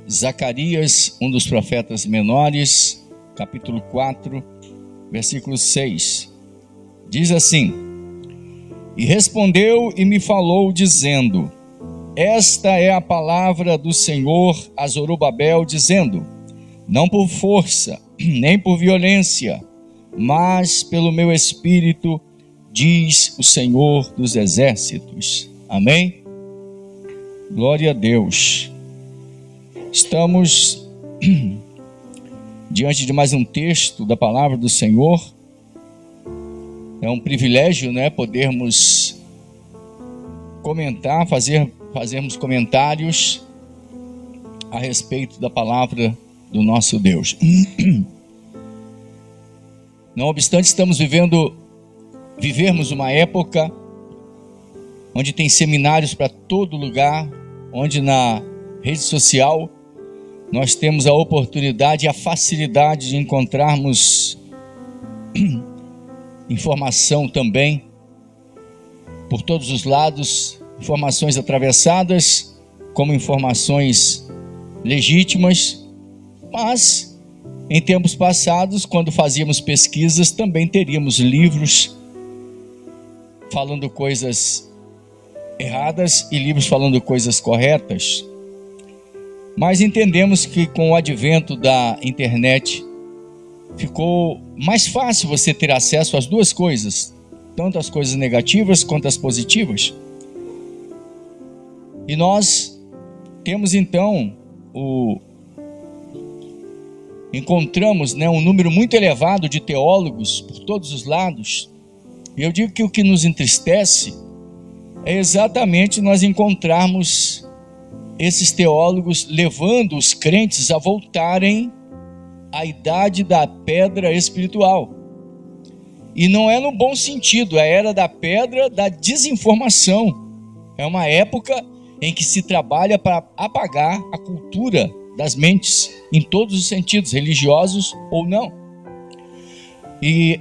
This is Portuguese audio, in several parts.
Zacarias, um dos profetas menores, capítulo 4, versículo 6. Diz assim: E respondeu e me falou, dizendo: Esta é a palavra do Senhor a Zorobabel, dizendo: Não por força, nem por violência, mas pelo meu espírito, diz o Senhor dos exércitos. Amém? Glória a Deus. Estamos diante de mais um texto da palavra do Senhor. É um privilégio, podermos comentar, fazermos comentários a respeito da palavra do nosso Deus. Não obstante, estamos vivermos uma época onde tem seminários para todo lugar, onde na rede social nós temos a oportunidade e a facilidade de encontrarmos informação também por todos os lados, informações atravessadas como informações legítimas, mas em tempos passados, quando fazíamos pesquisas, também teríamos livros falando coisas erradas e livros falando coisas corretas. Mas entendemos que com o advento da internet ficou mais fácil você ter acesso às duas coisas, tanto as coisas negativas quanto as positivas. E nós temos então encontramos um número muito elevado de teólogos por todos os lados. E eu digo que o que nos entristece é exatamente nós encontrarmos esses teólogos levando os crentes a voltarem à idade da pedra espiritual. E não é no bom sentido, é a era da pedra da desinformação. É uma época em que se trabalha para apagar a cultura das mentes, em todos os sentidos, religiosos ou não. E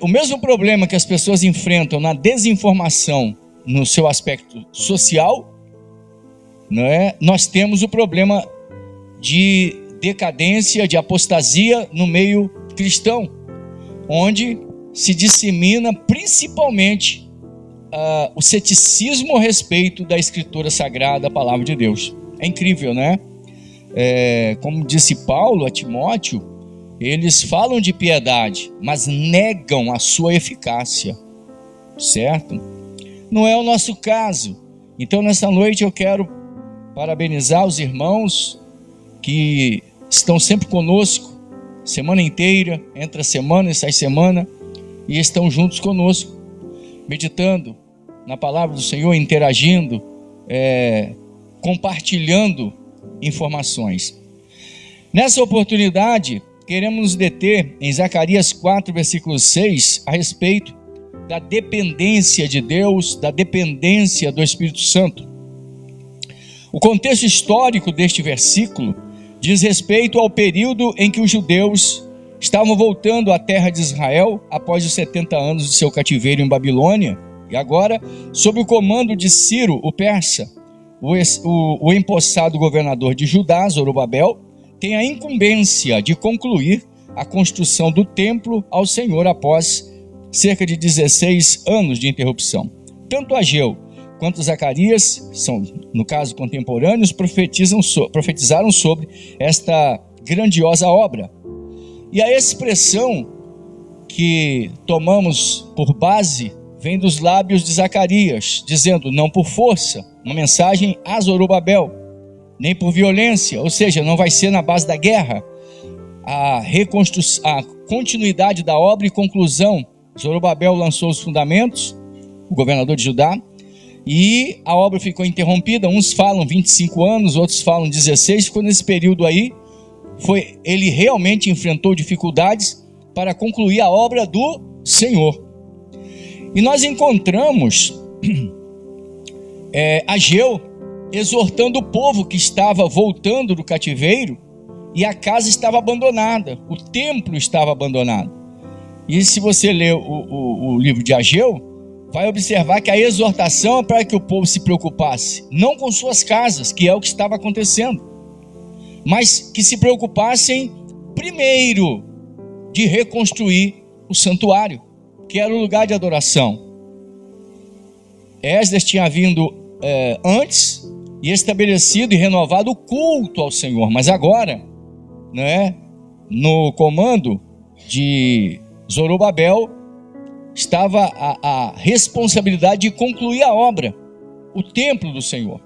o mesmo problema que as pessoas enfrentam na desinformação no seu aspecto social, nós temos o problema de decadência, de apostasia no meio cristão, onde se dissemina principalmente o ceticismo a respeito da Escritura Sagrada, a Palavra de Deus. É incrível, como disse Paulo a Timóteo, eles falam de piedade, mas negam a sua eficácia, certo? Não é o nosso caso. Então, nessa noite eu quero parabenizar os irmãos que estão sempre conosco, semana inteira, entre a semana e sai semana, e estão juntos conosco, meditando na palavra do Senhor, interagindo, compartilhando informações. Nessa oportunidade, queremos nos deter em Zacarias 4, versículo 6, a respeito da dependência de Deus, da dependência do Espírito Santo. O contexto histórico deste versículo diz respeito ao período em que os judeus estavam voltando à terra de Israel após os 70 anos de seu cativeiro em Babilônia, e agora, sob o comando de Ciro, o persa, o empossado governador de Judá, Zorobabel, tem a incumbência de concluir a construção do templo ao Senhor após cerca de 16 anos de interrupção. Tanto Ageu quanto Zacarias, são, no caso, contemporâneos, profetizaram sobre esta grandiosa obra. E a expressão que tomamos por base vem dos lábios de Zacarias, dizendo: não por força, uma mensagem a Zorobabel, nem por violência, ou seja, não vai ser na base da guerra. A continuidade da obra e conclusão. Zorobabel lançou os fundamentos, o governador de Judá, e a obra ficou interrompida. Uns falam 25 anos, outros falam 16. Ficou nesse período aí. Ele realmente enfrentou dificuldades para concluir a obra do Senhor. E nós encontramos Ageu exortando o povo que estava voltando do cativeiro, e a casa estava abandonada, o templo estava abandonado. E se você ler o livro de Ageu, vai observar que a exortação é para que o povo se preocupasse, não com suas casas, que é o que estava acontecendo. mas que se preocupassem primeiro de reconstruir o santuário, que era o lugar de adoração. Esdras tinha vindo antes e estabelecido e renovado o culto ao Senhor, mas agora, né, no comando de Zorobabel, estava a responsabilidade de concluir a obra, o templo do Senhor.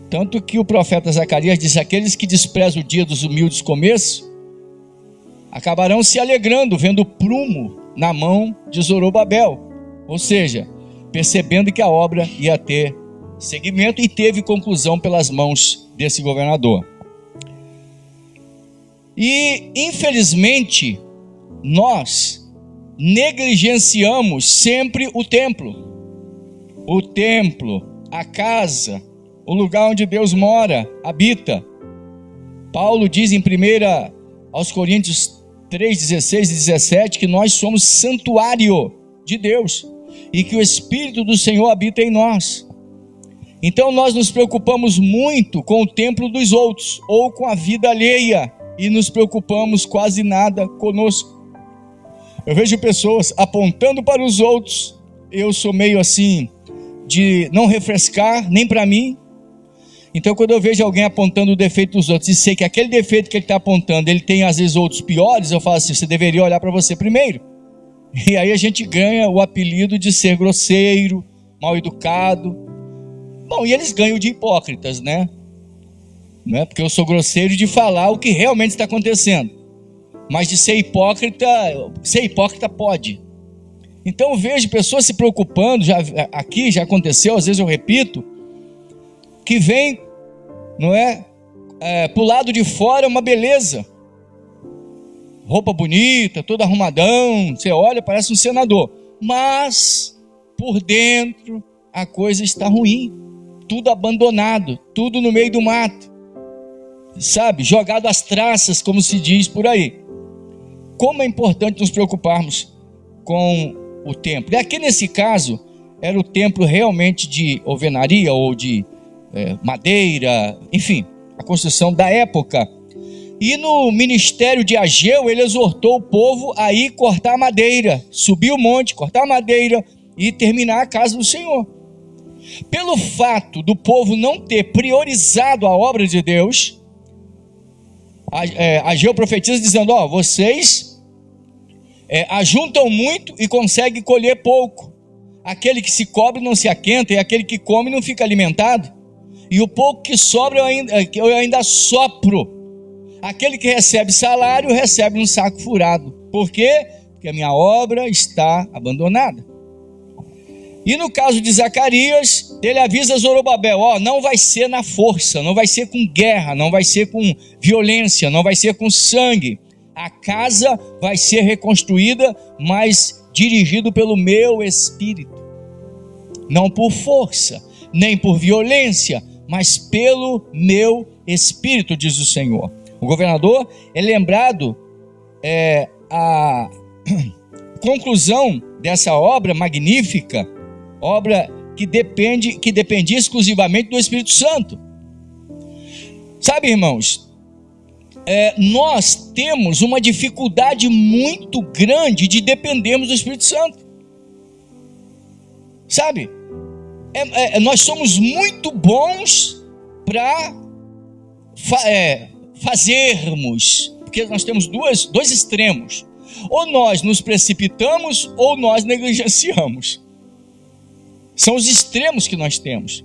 Tanto que o profeta Zacarias diz: aqueles que desprezam o dia dos humildes começos acabarão se alegrando vendo o prumo na mão de Zorobabel, ou seja, percebendo que a obra ia ter seguimento, e teve conclusão pelas mãos desse governador. E infelizmente nós negligenciamos sempre o templo, a casa, o lugar onde Deus mora, habita. Paulo diz em 1 aos Coríntios 3, 16 e 17 que nós somos santuário de Deus e que o Espírito do Senhor habita em nós. Então nós nos preocupamos muito com o templo dos outros ou com a vida alheia e nos preocupamos quase nada conosco. Eu vejo pessoas apontando para os outros, eu sou meio assim de não refrescar nem para mim. Então quando eu vejo alguém apontando o defeito dos outros e sei que aquele defeito que ele está apontando, ele tem às vezes outros piores, eu falo assim: você deveria olhar para você primeiro. E aí a gente ganha o apelido de ser grosseiro, mal educado. Bom, e eles ganham de hipócritas, né? Não é porque eu sou grosseiro de falar o que realmente está acontecendo, mas de ser hipócrita pode. Então eu vejo pessoas se preocupando, aqui já aconteceu, às vezes eu repito, que vem, não é, pro lado de fora uma beleza, roupa bonita, todo arrumadão, você olha, parece um senador, mas por dentro a coisa está ruim, tudo abandonado, tudo no meio do mato, sabe, jogado às traças, como se diz por aí. Como é importante nos preocuparmos com o templo. E aqui nesse caso, era o templo realmente de alvenaria ou de madeira, enfim, a construção da época. E no ministério de Ageu, ele exortou o povo a ir cortar madeira, subir o monte, cortar madeira e terminar a casa do Senhor. Pelo fato do povo não ter priorizado a obra de Deus, Ageu profetiza dizendo: vocês ajuntam muito e conseguem colher pouco. Aquele que se cobre não se aquenta, e aquele que come não fica alimentado. E o pouco que sobra eu ainda sopro. Aquele que recebe salário recebe um saco furado. Por quê? Porque a minha obra está abandonada. E no caso de Zacarias, ele avisa Zorobabel: não vai ser na força, não vai ser com guerra, não vai ser com violência, não vai ser com sangue. A casa vai ser reconstruída, mas dirigido pelo meu Espírito. Não por força, nem por violência, mas pelo meu Espírito, diz o Senhor. O governador é lembrado a conclusão dessa obra magnífica, obra que dependia exclusivamente do Espírito Santo. Sabe, irmãos, nós temos uma dificuldade muito grande de dependermos do Espírito Santo. Sabe, nós somos muito bons para fazermos, porque nós temos dois extremos: ou nós nos precipitamos ou nós negligenciamos. São os extremos que nós temos.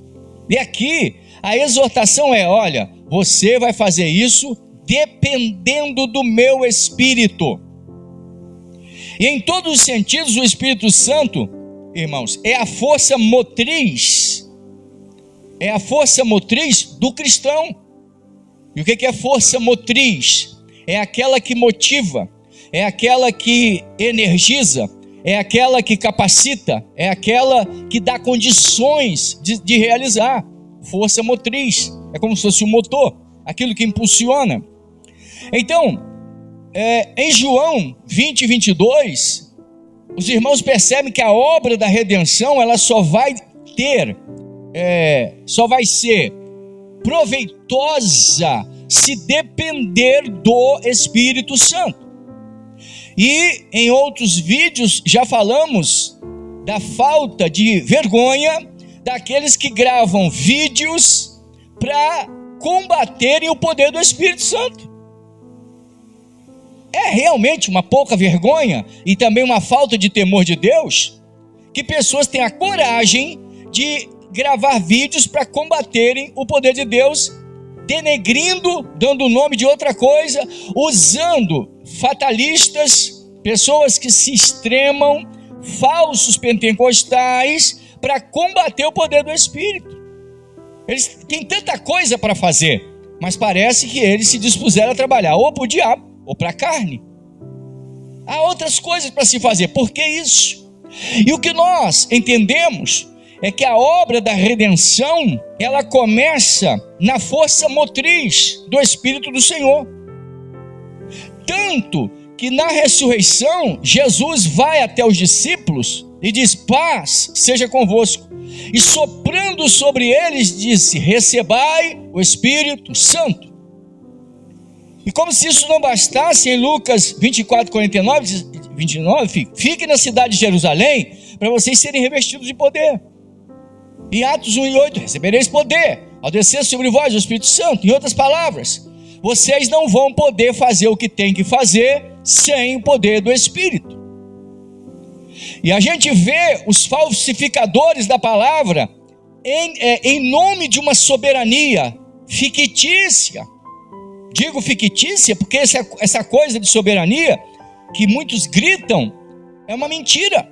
E aqui a exortação é: olha, você vai fazer isso dependendo do meu Espírito. E em todos os sentidos, o Espírito Santo, irmãos, é a força motriz. É a força motriz do cristão. E o que é força motriz? É aquela que motiva, é aquela que energiza, é aquela que capacita, é aquela que dá condições de realizar. Força motriz, é como se fosse um motor, aquilo que impulsiona. Então, em João 20, 22, os irmãos percebem que a obra da redenção, ela só vai ser proveitosa se depender do Espírito Santo. E em outros vídeos já falamos da falta de vergonha daqueles que gravam vídeos para combaterem o poder do Espírito Santo. É realmente uma pouca vergonha e também uma falta de temor de Deus que pessoas têm a coragem de gravar vídeos para combaterem o poder de Deus, denegrindo, dando o nome de outra coisa, usando fatalistas, pessoas que se extremam, falsos pentecostais, para combater o poder do Espírito. Eles têm tanta coisa para fazer, mas parece que eles se dispuseram a trabalhar ou para o diabo ou para a carne. Há outras coisas para se fazer. Por que isso? E o que nós entendemos é que a obra da redenção, ela começa na força motriz do Espírito do Senhor. Tanto que na ressurreição, Jesus vai até os discípulos e diz: paz seja convosco. E soprando sobre eles disse: recebai o Espírito Santo. E como se isso não bastasse, em Lucas 24, 29, fiquem na cidade de Jerusalém para vocês serem revestidos de poder. Em Atos 1 e 8, recebereis poder ao descer sobre vós o Espírito Santo. Em outras palavras, vocês não vão poder fazer o que tem que fazer sem o poder do Espírito. E a gente vê os falsificadores da palavra em nome de uma soberania fictícia. Digo fictícia porque essa coisa de soberania que muitos gritam é uma mentira.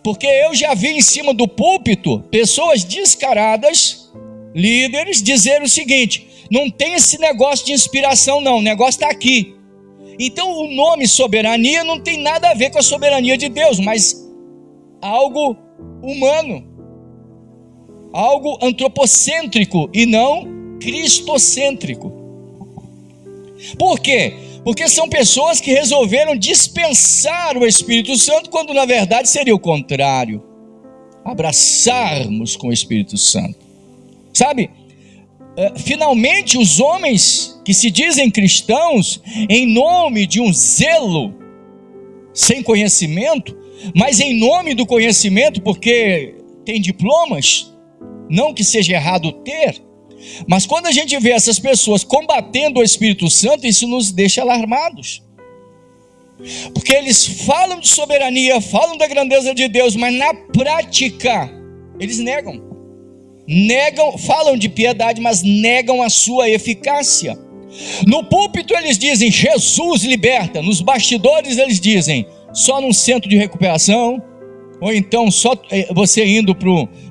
Porque eu já vi em cima do púlpito pessoas descaradas, líderes, dizer o seguinte: não tem esse negócio de inspiração não, o negócio está aqui. Então o nome soberania não tem nada a ver com a soberania de Deus, mas algo humano, algo antropocêntrico e não cristocêntrico. Por quê? Porque são pessoas que resolveram dispensar o Espírito Santo, quando na verdade seria o contrário. Abraçarmos com o Espírito Santo. Sabe? Finalmente os homens que se dizem cristãos, em nome de um zelo sem conhecimento, mas em nome do conhecimento, porque tem diplomas, não que seja errado ter, mas quando a gente vê essas pessoas combatendo o Espírito Santo, isso nos deixa alarmados. Porque eles falam de soberania, falam da grandeza de Deus, mas na prática eles negam, falam de piedade, mas negam a sua eficácia. No púlpito eles dizem: Jesus liberta. Nos bastidores eles dizem: só num centro de recuperação, ou então só você indo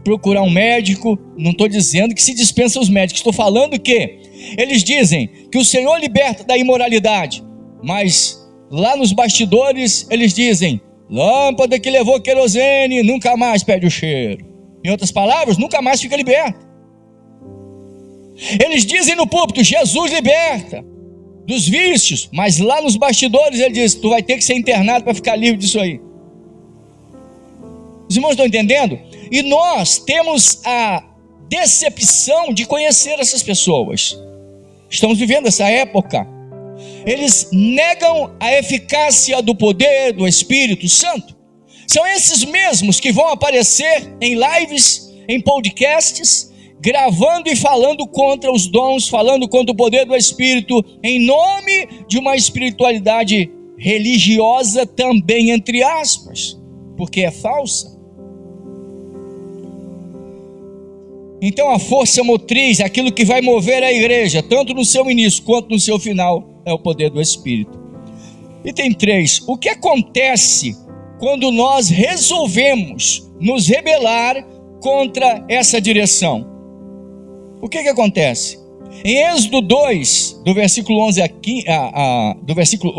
procurar um médico. Não estou dizendo que se dispensa os médicos, estou falando que eles dizem que o Senhor liberta da imoralidade, mas lá nos bastidores eles dizem: lâmpada que levou querosene nunca mais perde o cheiro. Em outras palavras, nunca mais fica liberto. Eles dizem no púlpito: Jesus liberta dos vícios, mas lá nos bastidores ele diz: tu vai ter que ser internado para ficar livre disso aí. Os irmãos estão entendendo? E nós temos a decepção de conhecer essas pessoas. Estamos vivendo essa época. Eles negam a eficácia do poder do Espírito Santo. São esses mesmos que vão aparecer em lives, em podcasts, gravando e falando contra os dons, falando contra o poder do Espírito, em nome de uma espiritualidade religiosa também, entre aspas, porque é falsa. Então a força motriz, aquilo que vai mover a igreja, tanto no seu início quanto no seu final, é o poder do Espírito. E tem 3. O que acontece quando nós resolvemos nos rebelar contra essa direção? O que acontece? Em Êxodo 2, do versículo 11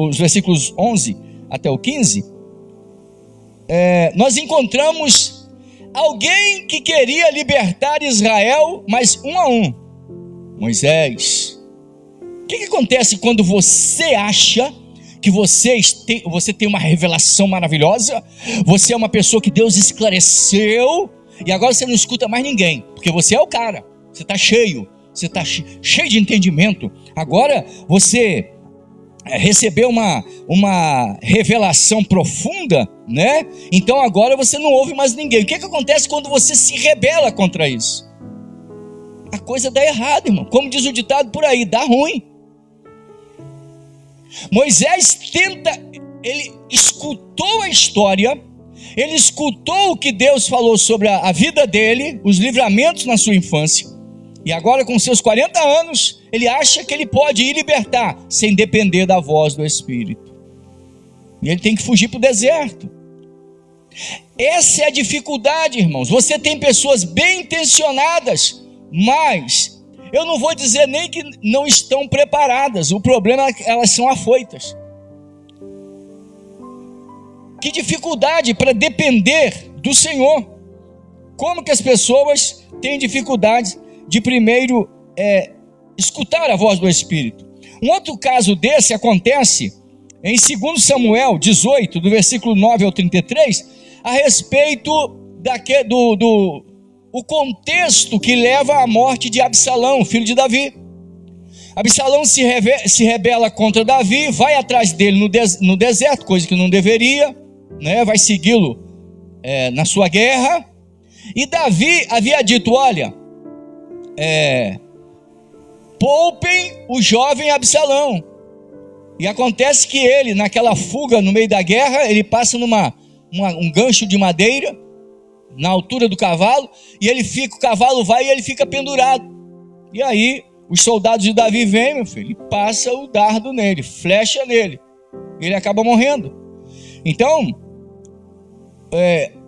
os versículos 11 até o 15, nós encontramos alguém que queria libertar Israel, mas um a um: Moisés. O que acontece quando você acha que você tem uma revelação maravilhosa, você é uma pessoa que Deus esclareceu, e agora você não escuta mais ninguém, porque você é o cara, você está cheio, você está cheio de entendimento, agora você recebeu uma revelação profunda, né? Então agora você não ouve mais ninguém. O que acontece quando você se rebela contra isso? A coisa dá errado, irmão. Como diz o ditado por aí, dá ruim. Moisés ele escutou a história, ele escutou o que Deus falou sobre a vida dele, os livramentos na sua infância, e agora com seus 40 anos, ele acha que ele pode ir libertar, sem depender da voz do Espírito. E ele tem que fugir para o deserto. Essa é a dificuldade, irmãos. Você tem pessoas bem intencionadas, mas eu não vou dizer nem que não estão preparadas. O problema é que elas são afoitas. Que dificuldade para depender do Senhor. Como que as pessoas têm dificuldade de primeiro escutar a voz do Espírito? Um outro caso desse acontece em 2 Samuel 18, do versículo 9 ao 33, a respeito o contexto que leva à morte de Absalão, filho de Davi. Absalão se rebela contra Davi, vai atrás dele no deserto, coisa que não deveria, né? Vai segui-lo na sua guerra. E Davi havia dito: olha, poupem o jovem Absalão. E acontece que ele, naquela fuga no meio da guerra, ele passa um gancho de madeira na altura do cavalo, e o cavalo vai e ele fica pendurado. E aí os soldados de Davi vêm, meu filho, e passa o dardo nele, flecha nele, ele acaba morrendo. Então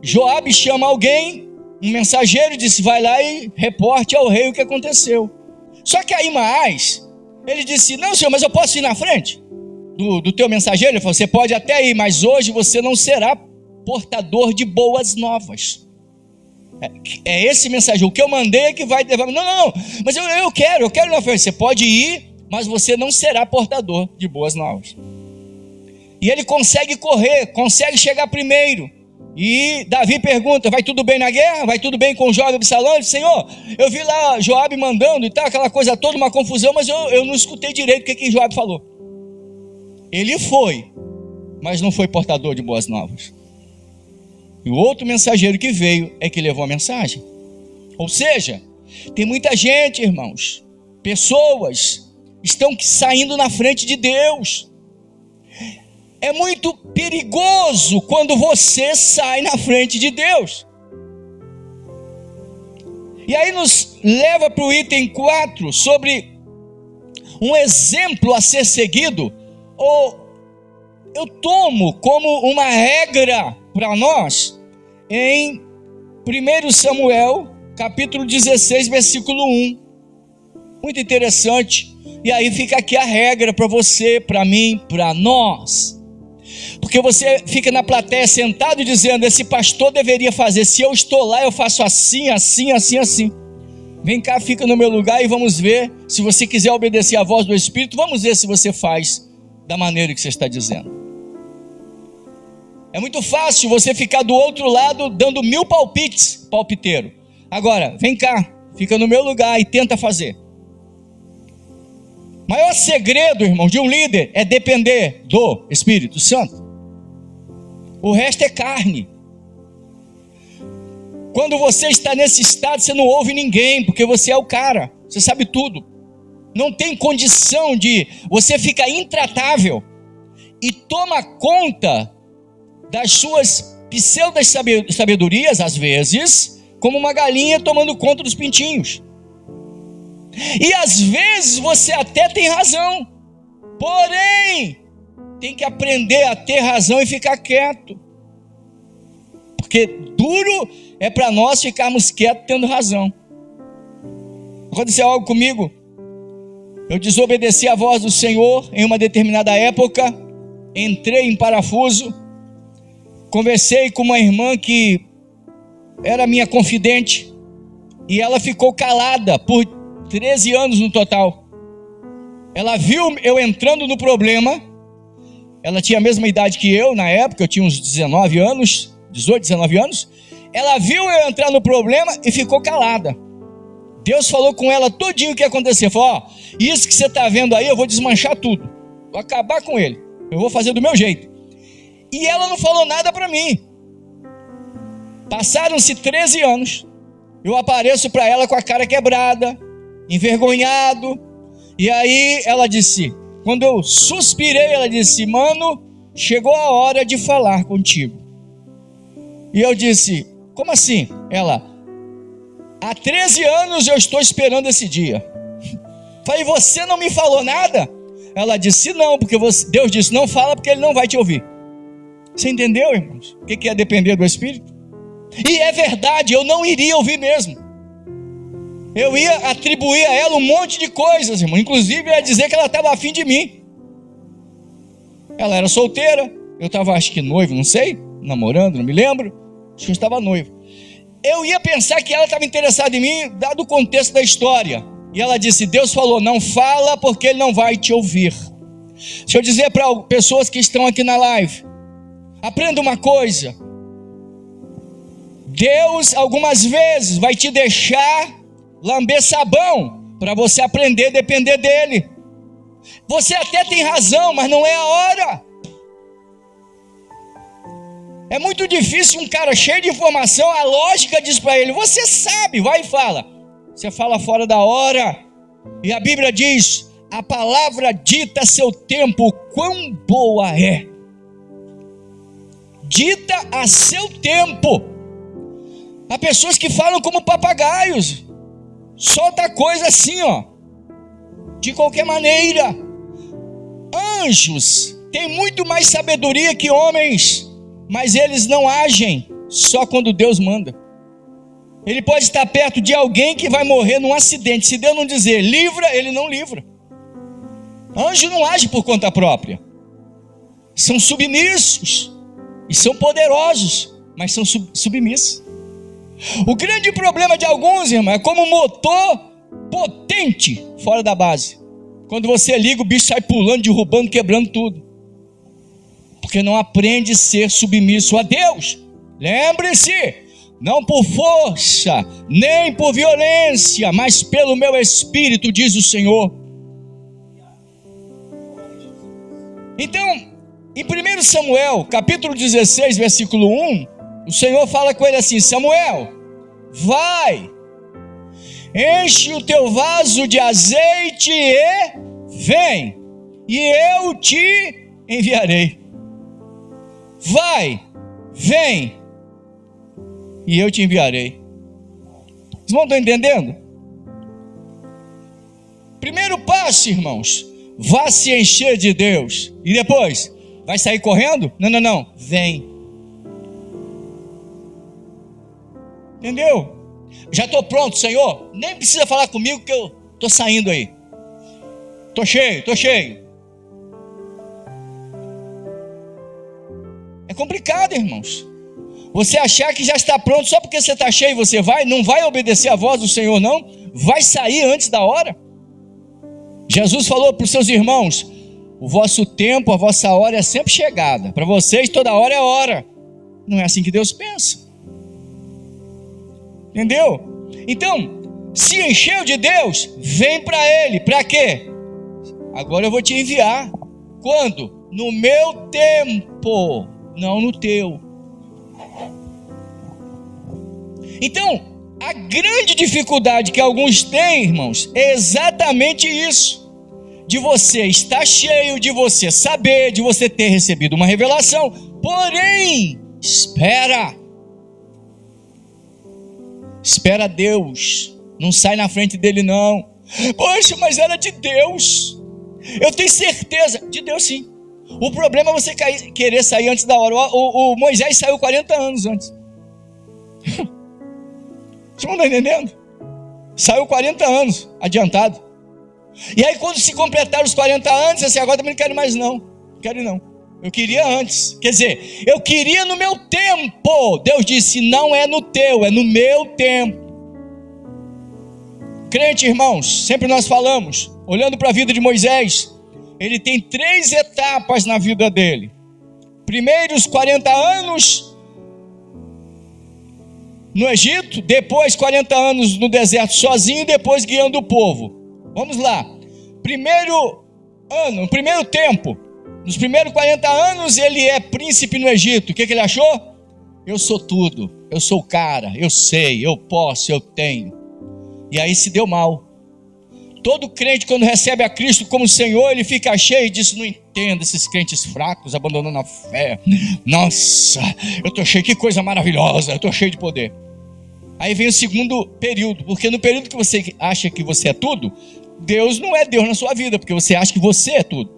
Joabe chama alguém, um mensageiro, disse: vai lá e reporte ao rei o que aconteceu. Só que Ahimaás, ele disse: não, senhor, mas eu posso ir na frente do teu mensageiro? Ele falou: você pode até ir, mas hoje você não será portador de boas novas. É esse mensageiro, o que eu mandei é que vai levar. Não, mas eu quero ir na frente. Você pode ir, mas você não será portador de boas novas. E ele consegue correr, consegue chegar primeiro. E Davi pergunta: vai tudo bem na guerra? Vai tudo bem com o jovem Absalão? Ele diz: Senhor, eu vi lá Joabe mandando e tal, aquela coisa toda, uma confusão, mas eu não escutei direito o que Joabe falou. Ele foi, mas não foi portador de boas novas. E o outro mensageiro que veio é que levou a mensagem. Ou seja, tem muita gente, irmãos, pessoas estão saindo na frente de Deus. É muito perigoso quando você sai na frente de Deus. E aí nos leva para o item 4, sobre um exemplo a ser seguido, ou eu tomo como uma regra para nós, em 1 Samuel, capítulo 16, versículo 1. Muito interessante. E aí fica aqui a regra para você, para mim, para nós. Porque você fica na plateia sentado dizendo: esse pastor deveria fazer, se eu estou lá eu faço assim, assim, assim, assim. Vem cá, fica no meu lugar e vamos ver. Se você quiser obedecer à voz do Espírito, vamos ver se você faz da maneira que você está dizendo. É muito fácil você ficar do outro lado dando 1000 palpites, palpiteiro. Agora, vem cá, fica no meu lugar e tenta fazer. Maior segredo, irmão, de um líder é depender do Espírito Santo. O resto é carne. Quando você está nesse estado, você não ouve ninguém, porque você é o cara, você sabe tudo. Não tem condição de... Você fica intratável e toma conta das suas pseudo-sabedorias, às vezes, como uma galinha tomando conta dos pintinhos. E às vezes você até tem razão, porém, tem que aprender a ter razão e ficar quieto. Porque duro é para nós ficarmos quietos tendo razão. Aconteceu algo comigo. Eu desobedeci a voz do Senhor em uma determinada época, entrei em parafuso, conversei com uma irmã que era minha confidente, e ela ficou calada por 13 anos no total. Ela viu eu entrando no problema. Ela tinha a mesma idade que eu na época, eu tinha uns 19 anos, 18, 19 anos. Ela viu eu entrar no problema e ficou calada. Deus falou com ela todinho o que ia acontecer. Falou, ó, isso que você está vendo aí, eu vou desmanchar tudo. Vou acabar com ele. Eu vou fazer do meu jeito. E ela não falou nada para mim. Passaram-se 13 anos. Eu apareço para ela com a cara quebrada, envergonhado. E aí ela disse, quando eu suspirei, ela disse, mano, chegou a hora de falar contigo. E eu disse, como assim? Ela, há 13 anos eu estou esperando esse dia. Falei, você não me falou nada? Ela disse, não, porque Deus disse, não fala porque Ele não vai te ouvir. Você entendeu, irmãos? O que é depender do Espírito? E é verdade, eu não iria ouvir mesmo. Eu ia atribuir a ela um monte de coisas, irmão. Inclusive, ia dizer que ela estava afim de mim. Ela era solteira, eu estava, acho que noivo, não sei, namorando, não me lembro. Acho que eu estava noivo. Eu ia pensar que ela estava interessada em mim, dado o contexto da história. E ela disse, Deus falou, não fala porque Ele não vai te ouvir. Deixa eu dizer para pessoas que estão aqui na live, aprenda uma coisa. Deus, algumas vezes, vai te deixar lamber sabão, para você aprender a depender dEle. Você até tem razão, mas não é a hora. É muito difícil um cara cheio de informação, a lógica diz para ele, você sabe, vai e fala. Você fala fora da hora. E a Bíblia diz, a palavra dita a seu tempo, quão boa é. Dita a seu tempo. Há pessoas que falam como papagaios. Solta coisa assim, ó. De qualquer maneira. Anjos têm muito mais sabedoria que homens, mas eles não agem só quando Deus manda. Ele pode estar perto de alguém que vai morrer num acidente. Se Deus não dizer livra, ele não livra. Anjo não age por conta própria. São submissos. E são poderosos, mas são submissos. O grande problema de alguns, irmão, é como um motor potente fora da base. Quando você liga, o bicho sai pulando, derrubando, quebrando tudo. Porque não aprende a ser submisso a Deus. Lembre-se, não por força, nem por violência, mas pelo meu Espírito, diz o Senhor. Então, em 1 Samuel, capítulo 16, versículo 1, o Senhor fala com ele assim, Samuel, vai, enche o teu vaso de azeite e vem, e eu te enviarei. Vai, vem, e eu te enviarei. Vocês não estão entendendo? Primeiro passo, irmãos, vá se encher de Deus. E depois, vai sair correndo? Não, vem. Entendeu? Já estou pronto, Senhor. Nem precisa falar comigo que eu estou saindo aí. Estou cheio. É complicado, irmãos. Você achar que já está pronto só porque você está cheio, você vai, não vai obedecer a voz do Senhor, não. Vai sair antes da hora. Jesus falou para os seus irmãos, o vosso tempo, a vossa hora é sempre chegada. Para vocês toda hora é hora. Não é assim que Deus pensa. Entendeu? Então, se encheu de Deus, vem para Ele. Para quê? Agora eu vou te enviar. Quando? No meu tempo, não no teu. Então, a grande dificuldade que alguns têm, irmãos, é exatamente isso. De você estar cheio, de você saber, de você ter recebido uma revelação. Porém, espera Deus. Não sai na frente dele, não. Poxa, mas era de Deus. Eu tenho certeza. De Deus, sim. O problema é você querer sair antes da hora. O Moisés saiu 40 anos antes. Vocês não estão entendendo? Saiu 40 anos adiantado. E aí quando se completaram os 40 anos, assim, agora também não quero mais não. Não quero não. Eu queria antes. Quer dizer, eu queria no meu tempo. Deus disse, não é no teu, é no meu tempo. Crente, irmãos, sempre nós falamos, olhando para a vida de Moisés, ele tem 3 etapas na vida dele. Primeiros 40 anos, no Egito, depois 40 anos no deserto sozinho, depois guiando o povo. Vamos lá. Primeiro ano, primeiro tempo, nos primeiros 40 anos ele é príncipe no Egito. O que ele achou? Eu sou tudo, eu sou o cara, eu sei, eu posso, eu tenho. E aí se deu mal. Todo crente, quando recebe a Cristo como Senhor, ele fica cheio disso. Não entendo esses crentes fracos, abandonando a fé. Nossa, eu estou cheio, que coisa maravilhosa, eu estou cheio de poder. Aí vem o segundo período, porque no período que você acha que você é tudo, Deus não é Deus na sua vida, porque você acha que você é tudo.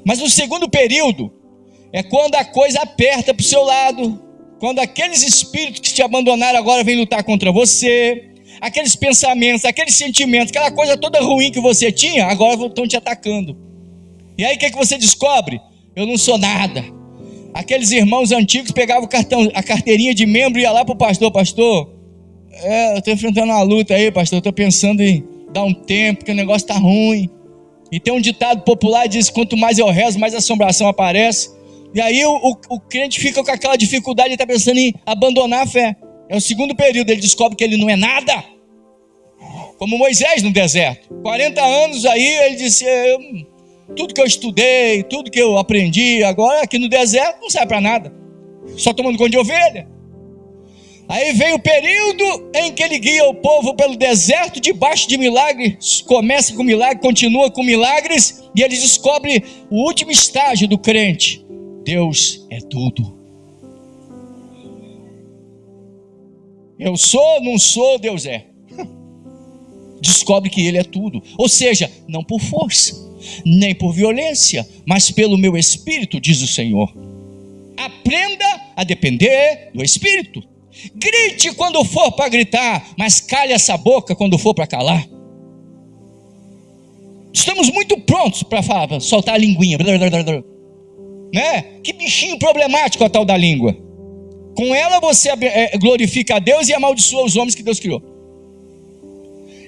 Mas o segundo período é quando a coisa aperta para o seu lado, quando aqueles espíritos que te abandonaram agora vêm lutar contra você, aqueles pensamentos, aqueles sentimentos, aquela coisa toda ruim que você tinha, agora estão te atacando. E aí o que você descobre? Eu não sou nada. Aqueles irmãos antigos pegavam a carteirinha de membro e ia lá para o pastor. Pastor, eu estou enfrentando uma luta aí, pastor, eu estou pensando em dar um tempo, porque o negócio está ruim. E tem um ditado popular que diz, quanto mais eu rezo, mais assombração aparece. E aí o crente fica com aquela dificuldade, ele está pensando em abandonar a fé. É o segundo período, ele descobre que ele não é nada. Como Moisés no deserto. 40 anos aí, ele disse, tudo que eu estudei, tudo que eu aprendi, agora aqui no deserto não serve para nada. Só tomando conta de ovelha. Aí vem o período em que ele guia o povo pelo deserto, debaixo de milagres, começa com milagre, continua com milagres, e ele descobre o último estágio do crente. Deus é tudo. Eu sou, não sou, Deus é. Descobre que Ele é tudo. Ou seja, não por força, nem por violência, mas pelo meu Espírito, diz o Senhor. Aprenda a depender do Espírito. Grite quando for para gritar, mas cale essa boca quando for para calar. Estamos muito prontos para soltar a linguinha. Né? Que bichinho problemático a tal da língua. Com ela você glorifica a Deus e amaldiçoa os homens que Deus criou.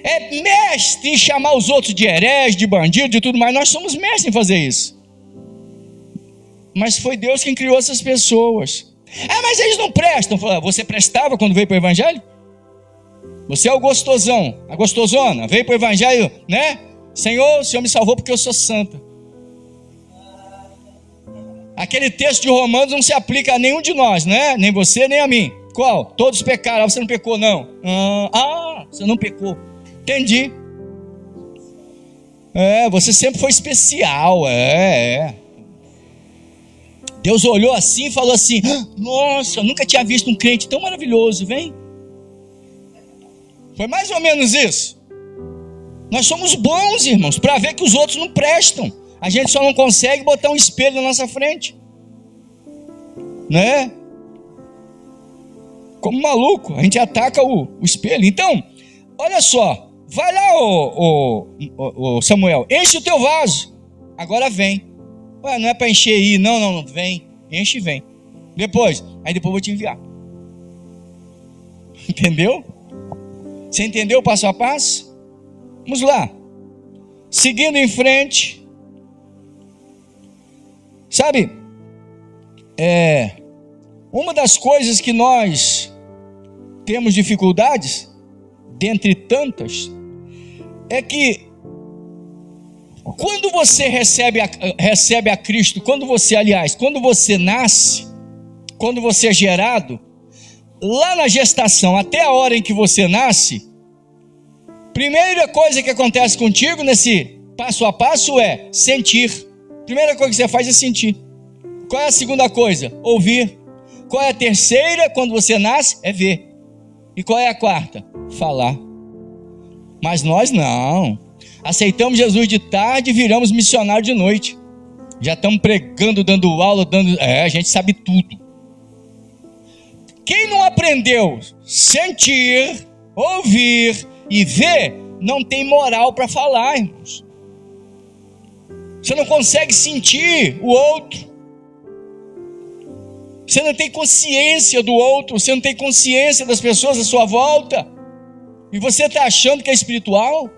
É mestre em chamar os outros de herege, de bandido, de tudo mais. Nós somos mestres em fazer isso. Mas foi Deus quem criou essas pessoas. Mas eles não prestam. Você prestava quando veio para o Evangelho? Você é o gostosão, a gostosona. Veio para o Evangelho, né? Senhor, o Senhor me salvou porque eu sou santa. Aquele texto de Romanos não se aplica a nenhum de nós, né? Nem você, nem a mim. Qual? Todos pecaram. Você não pecou, não. Você não pecou. Entendi. Você sempre foi especial. Deus olhou assim e falou assim, nossa, eu nunca tinha visto um crente tão maravilhoso, vem. Foi mais ou menos isso. Nós somos bons, irmãos, para ver que os outros não prestam. A gente só não consegue botar um espelho na nossa frente, né? Como maluco, a gente ataca o espelho. Então, olha só, vai lá, ô Samuel, enche o teu vaso, agora vem. Não é para encher aí, não, vem, enche e vem. Depois eu vou te enviar. Entendeu? Você entendeu o passo a passo? Vamos lá. Seguindo em frente. Sabe, uma das coisas que nós temos dificuldades, dentre tantas, é que quando você recebe a Cristo, quando você nasce, quando você é gerado, lá na gestação, até a hora em que você nasce, primeira coisa que acontece contigo nesse passo a passo é sentir. Primeira coisa que você faz é sentir. Qual é a segunda coisa? Ouvir. Qual é a terceira, quando você nasce? É ver. E qual é a quarta? Falar. Mas nós não. Aceitamos Jesus de tarde e viramos missionários de noite. Já estamos pregando, dando aula, a gente sabe tudo. Quem não aprendeu sentir, ouvir e ver, não tem moral para falar, irmãos. Você não consegue sentir o outro. Você não tem consciência do outro. Você não tem consciência das pessoas à sua volta. E você está achando que é espiritual?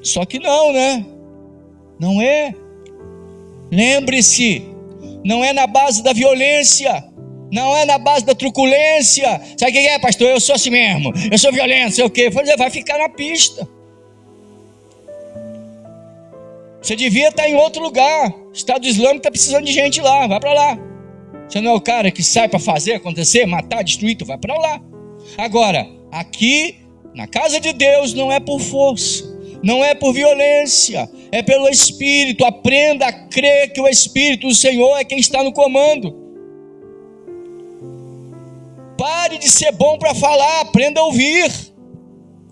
Só que não, né? Não é. Lembre-se, não é na base da violência. Não é na base da truculência. Sabe o que é, pastor? Eu sou assim mesmo, eu sou violento, sei o quê. Vai ficar na pista. Você devia estar em outro lugar. O Estado Islâmico está precisando de gente lá, vai para lá. Você não é o cara que sai para fazer acontecer, matar, destruir, tu vai para lá. Agora, aqui, na casa de Deus, não é por força, não é por violência, é pelo Espírito. Aprenda a crer que o Espírito do Senhor é quem está no comando. Pare de ser bom para falar, aprenda a ouvir.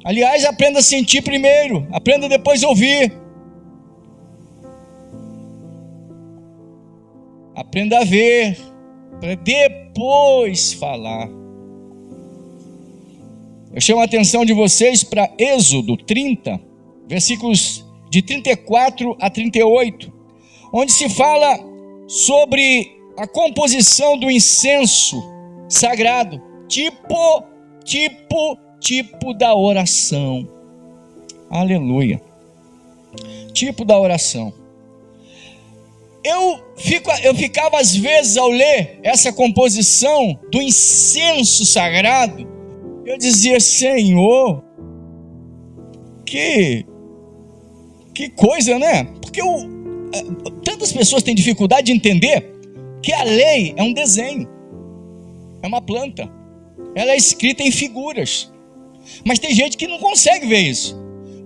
Aliás, aprenda a sentir primeiro, aprenda depois a ouvir. Aprenda a ver, para depois falar. Eu chamo a atenção de vocês para Êxodo 30, versículos de 34 a 38, onde se fala sobre a composição do incenso sagrado, tipo da oração. Aleluia. Tipo da oração. Eu ficava às vezes ao ler essa composição do incenso sagrado, eu dizia: Senhor, que coisa, né? Porque tantas pessoas têm dificuldade de entender que a lei é um desenho, é uma planta, ela é escrita em figuras, mas tem gente que não consegue ver isso,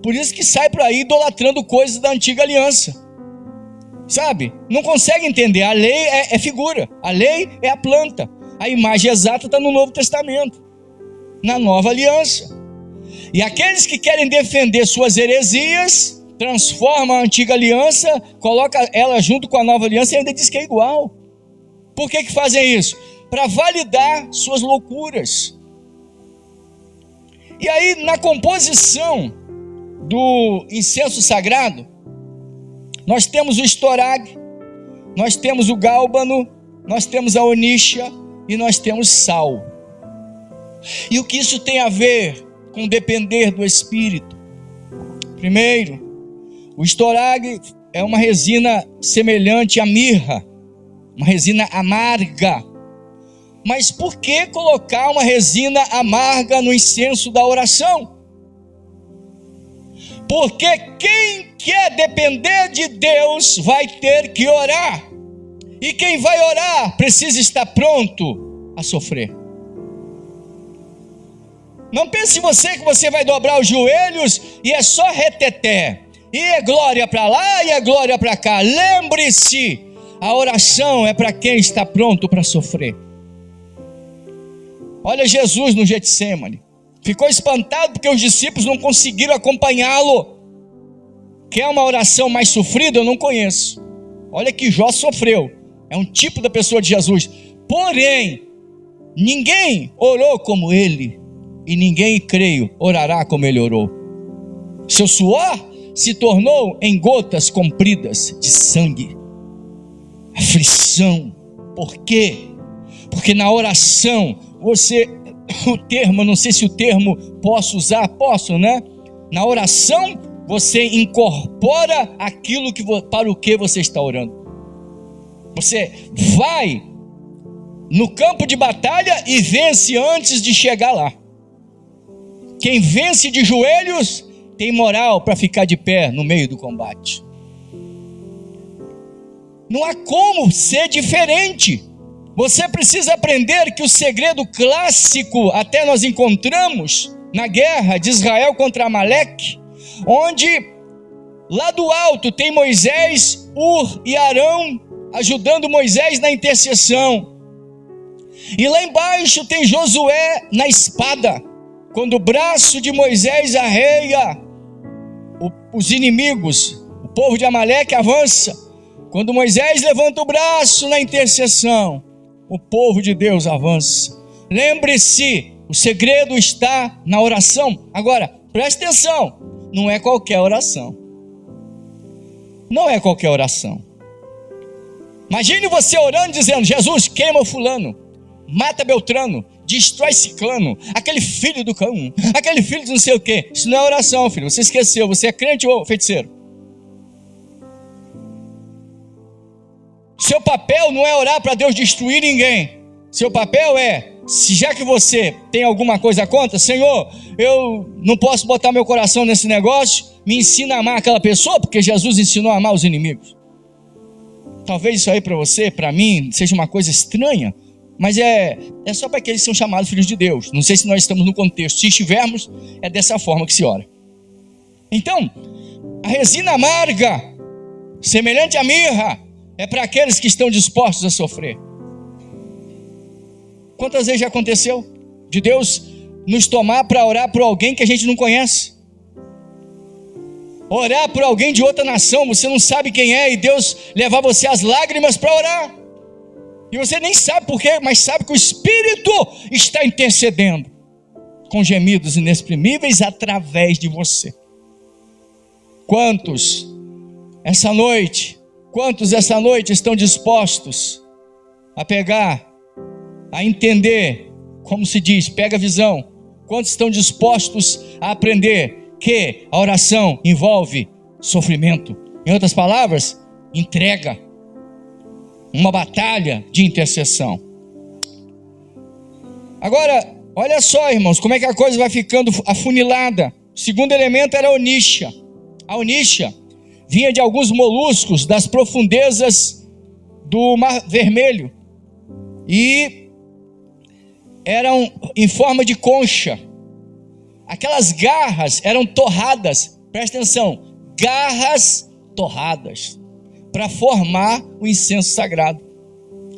por isso que sai por aí idolatrando coisas da antiga aliança. Sabe? Não consegue entender. A lei é figura, a lei é a planta, a imagem exata está no Novo Testamento, na Nova Aliança. E aqueles que querem defender suas heresias, transformam a antiga aliança, coloca ela junto com a Nova Aliança e ainda diz que é igual. Por que fazem isso? Para validar suas loucuras. E aí, na composição do incenso sagrado, nós temos o estorag, nós temos o gálbano, nós temos a onixa e nós temos sal. E o que isso tem a ver com depender do Espírito? Primeiro, o estorag é uma resina semelhante à mirra, uma resina amarga. Mas por que colocar uma resina amarga no incenso da oração? Porque quem quer depender de Deus vai ter que orar. E quem vai orar precisa estar pronto a sofrer. Não pense você que você vai dobrar os joelhos e é só reteté. E é glória para lá e é glória para cá. Lembre-se, a oração é para quem está pronto para sofrer. Olha Jesus no Getsêmani. Ficou espantado porque os discípulos não conseguiram acompanhá-lo. Quer uma oração mais sofrida? Eu não conheço. Olha que Jó sofreu. É um tipo da pessoa de Jesus. Porém, ninguém orou como ele. E ninguém, creio, orará como ele orou. Seu suor se tornou em gotas compridas de sangue. Aflição. Por quê? Porque na oração, o termo, não sei se o termo posso usar, posso, né? Na oração, você incorpora aquilo para o que você está orando. Você vai no campo de batalha e vence antes de chegar lá. Quem vence de joelhos tem moral para ficar de pé no meio do combate. Não há como ser diferente. Você precisa aprender que o segredo clássico até nós encontramos na guerra de Israel contra Amaleque, onde lá do alto tem Moisés, Ur e Arão ajudando Moisés na intercessão, e lá embaixo tem Josué na espada. Quando o braço de Moisés arreia, os inimigos, o povo de Amaleque avança. Quando Moisés levanta o braço na intercessão, o povo de Deus avança. Lembre-se, o segredo está na oração. Agora, preste atenção, não é qualquer oração. Não é qualquer oração. Imagine você orando dizendo: Jesus, queima o fulano, mata Beltrano, destrói Ciclano, aquele filho do cão, aquele filho de não sei o quê. Isso não é oração, filho, você esqueceu. Você é crente ou feiticeiro? Seu papel não é orar para Deus destruir ninguém. Seu papel é, se já que você tem alguma coisa contra, Senhor, eu não posso botar meu coração nesse negócio, me ensina a amar aquela pessoa, porque Jesus ensinou a amar os inimigos. Talvez isso aí para você, para mim, seja uma coisa estranha, mas é só para aqueles que são chamados filhos de Deus. Não sei se nós estamos no contexto. Se estivermos, é dessa forma que se ora. Então, a resina amarga, semelhante à mirra, é para aqueles que estão dispostos a sofrer. Quantas vezes já aconteceu de Deus nos tomar para orar por alguém que a gente não conhece? Orar por alguém de outra nação, você não sabe quem é, e Deus levar você às lágrimas para orar. E você nem sabe por quê, mas sabe que o Espírito está intercedendo com gemidos inexprimíveis através de você. Quantos essa noite estão dispostos a pegar, a entender, como se diz, pega a visão? Quantos estão dispostos a aprender que a oração envolve sofrimento? Em outras palavras, entrega. Uma batalha de intercessão. Agora, olha só, irmãos, como é que a coisa vai ficando afunilada. O segundo elemento era a onixa. A onixa vinha de alguns moluscos das profundezas do Mar Vermelho e eram em forma de concha. Aquelas garras eram torradas, presta atenção, garras torradas, para formar o incenso sagrado.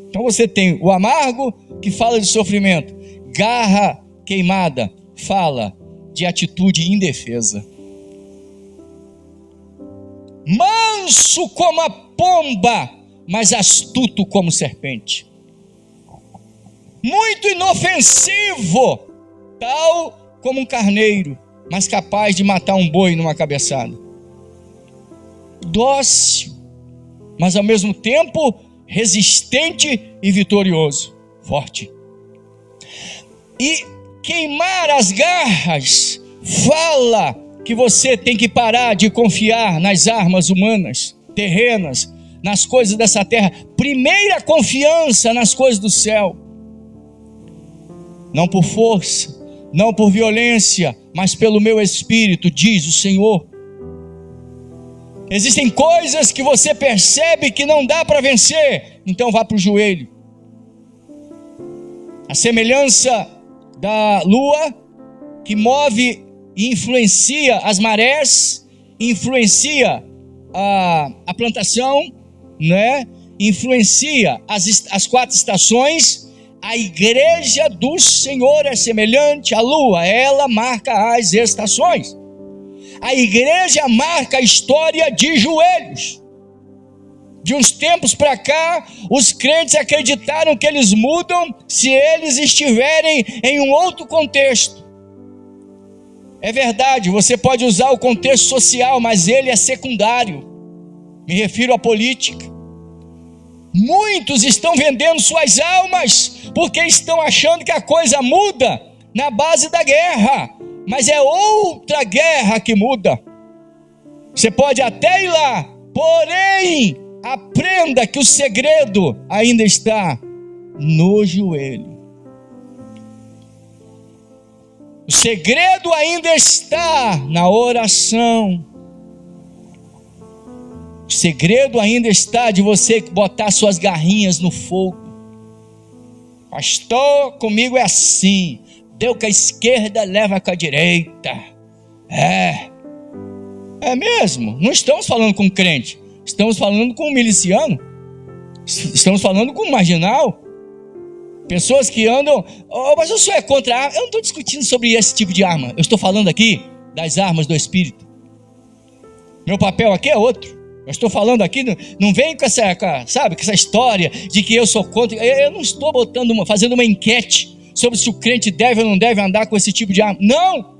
Então você tem o amargo, que fala de sofrimento. Garra queimada fala de atitude indefesa. Manso como a pomba, mas astuto como serpente. Muito inofensivo, tal como um carneiro, mas capaz de matar um boi numa cabeçada. Dócil, mas ao mesmo tempo resistente e vitorioso, forte. E queimar as garras fala que você tem que parar de confiar nas armas humanas, terrenas, nas coisas dessa terra. Primeira confiança nas coisas do céu. Não por força, não por violência, mas pelo meu espírito, diz o Senhor. Existem coisas que você percebe que não dá para vencer, então vá para o joelho. A semelhança da lua, que move e influencia as marés, influencia a plantação, né? Influencia as 4 estações. A igreja do Senhor é semelhante à lua, ela marca as estações. A igreja marca a história de joelhos. De uns tempos para cá, os crentes acreditaram que eles mudam se eles estiverem em um outro contexto. É verdade, você pode usar o contexto social, mas ele é secundário. Me refiro à política. Muitos estão vendendo suas almas porque estão achando que a coisa muda na base da guerra. Mas é outra guerra que muda. Você pode até ir lá, porém, aprenda que o segredo ainda está no joelho. O segredo ainda está na oração. O segredo ainda está de você botar suas garrinhas no fogo. Pastor, comigo é assim. Deu com a esquerda, leva com a direita. É mesmo. Não estamos falando com crente. Estamos falando com um miliciano. Estamos falando com um marginal. Pessoas que andam... mas o senhor é contra a arma? Eu não estou discutindo sobre esse tipo de arma. Eu estou falando aqui das armas do Espírito. Meu papel aqui é outro. Eu estou falando aqui, não vem com essa história de que eu sou contra. Eu não estou fazendo uma enquete sobre se o crente deve ou não deve andar com esse tipo de arma. Não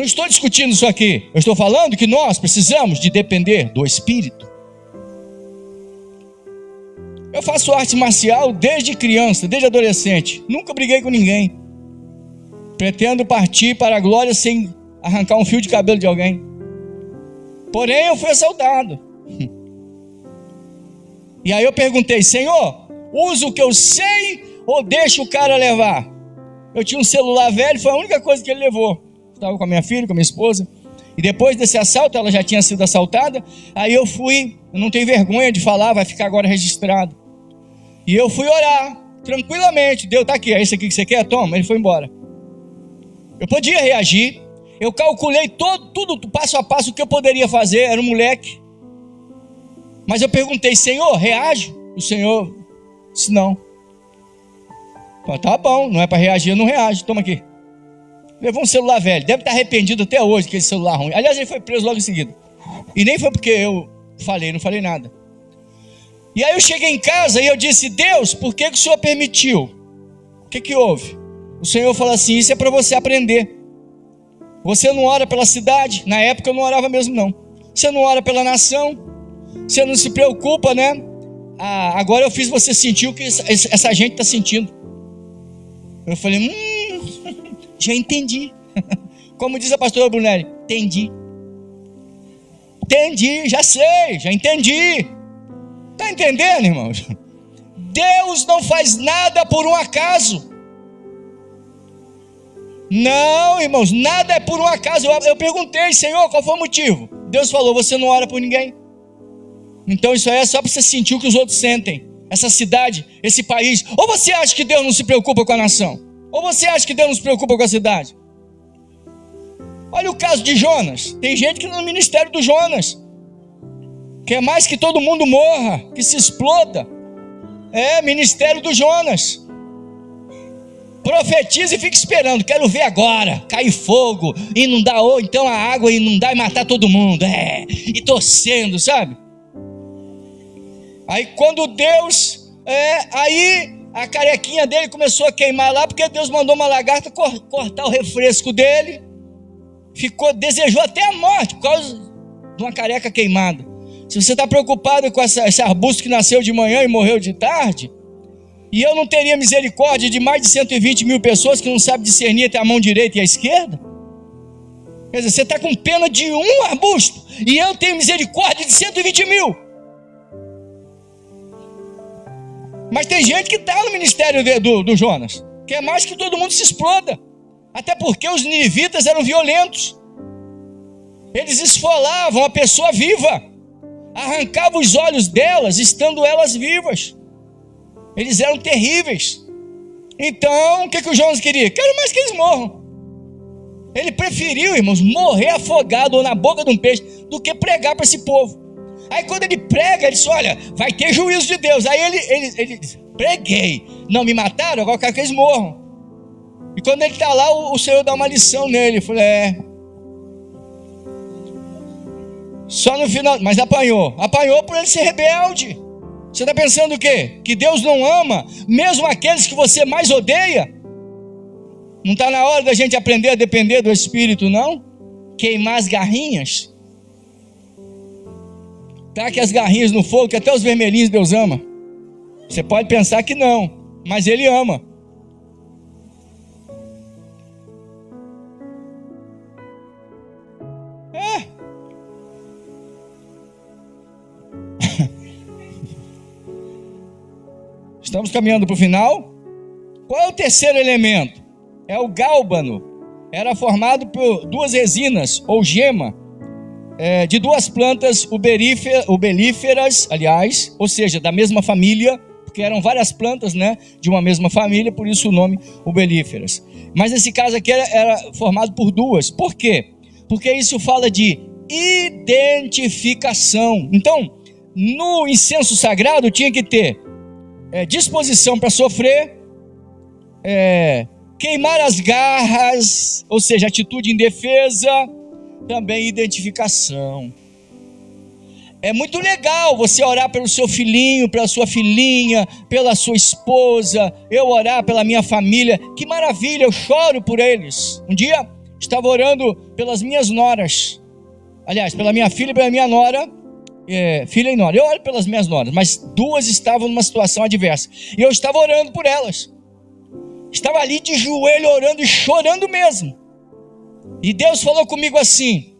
estou discutindo isso aqui. Eu estou falando que nós precisamos de depender do Espírito. Eu faço arte marcial desde criança, desde adolescente. Nunca briguei com ninguém. Pretendo partir para a glória sem arrancar um fio de cabelo de alguém. Porém, eu fui assaltado. E aí eu perguntei: Senhor, uso o que eu sei ou deixo o cara levar? Eu tinha um celular velho, foi a única coisa que ele levou. Estava com a minha filha, com a minha esposa. E depois desse assalto, ela já tinha sido assaltada. Aí eu fui, eu não tenho vergonha de falar, vai ficar agora registrado. E eu fui orar, tranquilamente. Deus, tá aqui, é esse aqui que você quer? Toma, ele foi embora. Eu podia reagir. Eu calculei tudo, passo a passo, o que eu poderia fazer. Era um moleque. Mas eu perguntei, Senhor, reage? O Senhor disse, não. Falei, tá bom, não é para reagir, eu não reage. Toma aqui. Levou um celular velho. Deve estar arrependido até hoje, aquele celular ruim. Aliás, ele foi preso logo em seguida. E nem foi porque eu falei, não falei nada. E aí eu cheguei em casa e eu disse, Deus, por que o Senhor permitiu? O que houve? O Senhor falou assim, isso é para você aprender. Você não ora pela cidade? Na época eu não orava mesmo não. Você não ora pela nação? Você não se preocupa, né? Agora eu fiz você sentir o que essa gente está sentindo. Eu falei, já entendi. Como diz a pastora Brunelli, entendi, já sei, já entendi. Está entendendo, irmãos? Deus não faz nada por um acaso. Não, irmãos, nada é por um acaso. Eu perguntei, Senhor, qual foi o motivo? Deus falou, você não ora por ninguém. Então isso aí é só para você sentir o que os outros sentem. Essa cidade, esse país. Ou você acha que Deus não se preocupa com a nação? Ou você acha que Deus não se preocupa com a cidade? Olha o caso de Jonas. Tem gente que no ministério do Jonas quer mais que todo mundo morra, que se exploda. Ministério do Jonas. Profetiza e fica esperando. Quero ver agora, cair fogo, inundar, ou então a água inundar e matar todo mundo. E torcendo, sabe? Aí quando Deus, aí a carequinha dele começou a queimar lá, porque Deus mandou uma lagarta cortar o refresco dele. Desejou até a morte por causa de uma careca queimada. Se você está preocupado com esse arbusto que nasceu de manhã e morreu de tarde, e eu não teria misericórdia de mais de 120 mil pessoas que não sabem discernir entre a mão direita e a esquerda? Quer dizer, você está com pena de um arbusto, e eu tenho misericórdia de 120 mil. Mas tem gente que está no ministério do Jonas, que é mais que todo mundo se exploda. Até porque os ninivitas eram violentos. Eles esfolavam a pessoa viva, arrancavam os olhos delas, estando elas vivas. Eles eram terríveis. Então, o que o Jonas queria? Quero mais que eles morram. Ele preferiu, irmãos, morrer afogado ou na boca de um peixe, do que pregar para esse povo. Aí quando ele prega, ele diz, olha, vai ter juízo de Deus. Aí ele diz, preguei, não me mataram, agora eu quero que eles morram. E quando ele está lá, o Senhor dá uma lição nele. Eu falei, só no final, mas apanhou por ele ser rebelde. Você está pensando o quê? Que Deus não ama mesmo aqueles que você mais odeia? Não está na hora da gente aprender a depender do Espírito, não? Queimar as garrinhas. Taque as garrinhas no fogo, que até os vermelhinhos Deus ama. Você pode pensar que não, mas Ele ama. Estamos caminhando para o final. Qual é o terceiro elemento? É o gálbano. Era formado por duas resinas, ou gema, de duas plantas ubelíferas, aliás, ou seja, da mesma família, porque eram várias plantas, né, de uma mesma família, por isso o nome ubelíferas. Mas nesse caso aqui era formado por duas. Por quê? Porque isso fala de identificação. Então, no incenso sagrado tinha que ter disposição para sofrer, queimar as garras, ou seja, atitude indefesa, também identificação. É muito legal você orar pelo seu filhinho, pela sua filhinha, pela sua esposa, eu orar pela minha família, que maravilha, eu choro por eles. Um dia estava orando pelas minhas noras, aliás, pela minha filha e pela minha nora, filha e nora. Eu oro pelas minhas noras, mas duas estavam numa situação adversa, e eu estava orando por elas. Estava ali de joelho orando e chorando mesmo. E Deus falou comigo assim: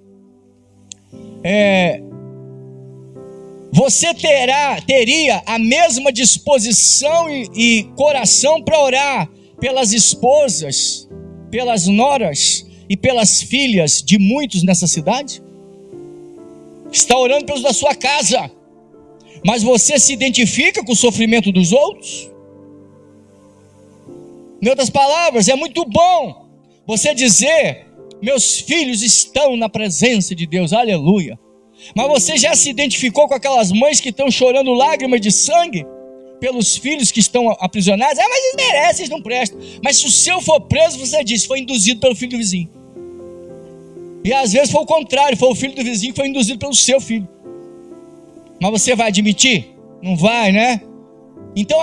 você teria a mesma disposição e coração para orar pelas esposas, pelas noras e pelas filhas de muitos nessa cidade? Está orando pelos da sua casa, mas você se identifica com o sofrimento dos outros? Em outras palavras, é muito bom você dizer: meus filhos estão na presença de Deus, aleluia. Mas você já se identificou com aquelas mães que estão chorando lágrimas de sangue pelos filhos que estão aprisionados? Ah, mas eles merecem, eles não prestam. Mas se o seu for preso, você diz, foi induzido pelo filho do vizinho. E às vezes foi o contrário, foi o filho do vizinho que foi induzido pelo seu filho. Mas você vai admitir? Não vai, né? Então,